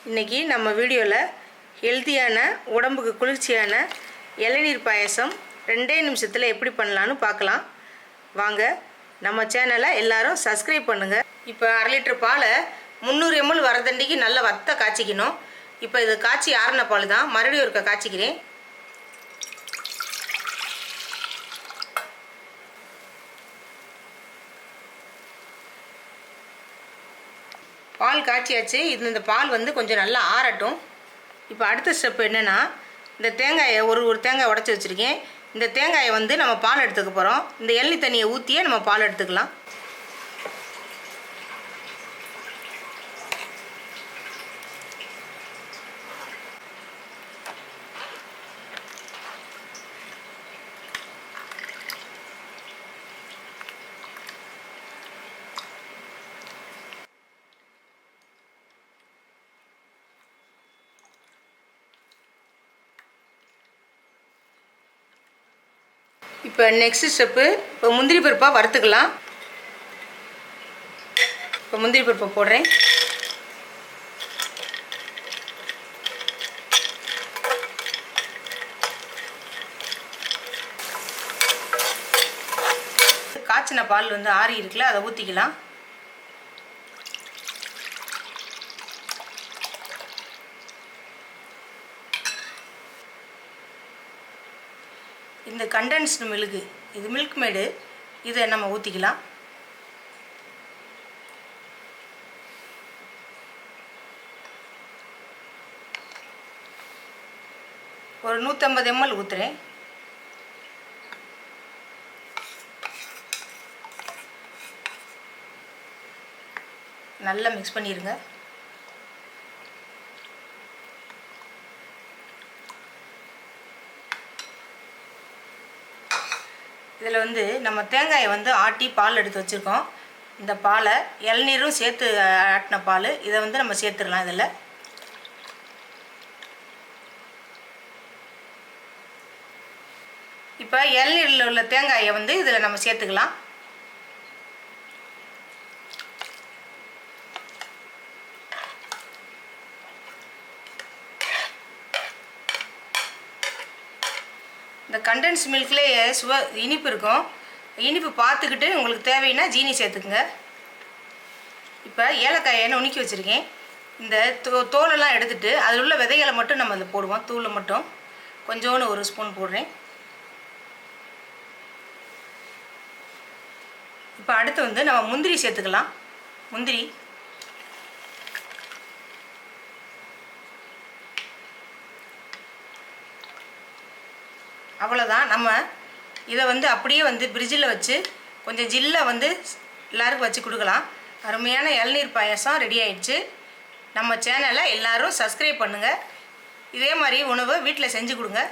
இன்றைக்கி நம்ம வீடியோவில் ஹெல்த்தியான உடம்புக்கு குளிர்ச்சியான இளநீர் பாயசம் 2 நிமிஷத்தில் எப்படி பண்ணலான்னு பார்க்கலாம் வாங்க. நம்ம சேனலை எல்லாரும் சப்ஸ்கிரைப் பண்ணுங்கள். இப்போ 1/2 லிட்டர் பாலை 300 ml வரதண்டிக்கு நல்லா வத்த காய்ச்சிக்கணும். இப்போ இது காய்ச்சி ஆறின பால் தான், மறுபடியும் ஒருக்க காய்ச்சிக்கிறேன். பால் காய்ச்சியாச்சு. இந்த பால் கொஞ்சம் நல்லா ஆறட்டும். இப்போ அடுத்த ஸ்டெப் என்னென்னா, இந்த தேங்காயை ஒரு தேங்காய் உடச்சி வச்சுருக்கேன். இந்த தேங்காயை நம்ம பால் எடுத்துக்க போகிறோம். இந்த எள்ளி தண்ணியை ஊற்றியே நம்ம பால் எடுத்துக்கலாம். இப்போ நெக்ஸ்ட் ஸ்டெப்பு, இப்போ முந்திரி பருப்பாக வறுத்துக்கலாம். இப்போ முந்திரி பருப்பை போடுறேன். காய்ச்சின பால் ஆறி இருக்குல்ல, அதை ஊற்றிக்கலாம். இந்த கண்டென்ஸ்டு மில்க், இது மில்க் மேடு, இதை நம்ம ஊற்றிக்கலாம். ஒரு 150 ml ஊற்றுறேன். நல்லா மிக்ஸ் பண்ணிடுங்க. இதில் நம்ம தேங்காயை ஆட்டி பால் எடுத்து வச்சுருக்கோம். இந்த பாலை இளநீரும் சேர்த்து ஆட்டின பால், இதை நம்ம சேர்த்துடலாம். இதில் இப்போ இளநீரில் உள்ள தேங்காயை இதில் நம்ம சேர்த்துக்கலாம். இந்த கண்டென்ஸ் மில்க்லேயே இனிப்பு இருக்கும். இனிப்பு பார்த்துக்கிட்டு உங்களுக்கு தேவைன்னா ஜீனி சேர்த்துக்குங்க. இப்போ ஏலக்காயை நுணுக்கி வச்சுருக்கேன். இந்த தோலெல்லாம் எடுத்துகிட்டு அதில் உள்ள விதைகளை மட்டும் நம்ம அதில் போடுவோம். தூளை மட்டும் கொஞ்சோன்னு 1 ஸ்பூன் போடுறேன். இப்போ அடுத்து நம்ம முந்திரி சேர்த்துக்கலாம். முந்திரி அவ்வளோதான். நம்ம இதை அப்படியே ஃப்ரிட்ஜில் வச்சு கொஞ்சம் ஜில்லாக எல்லாருக்கும் வச்சு கொடுக்கலாம். அருமையான இளநீர் பாயசம் ரெடி ஆயிடுச்சு. நம்ம சேனலை எல்லோரும் சப்ஸ்கிரைப் பண்ணுங்கள். இதே மாதிரி உணவை வீட்டில் செஞ்சு கொடுங்க.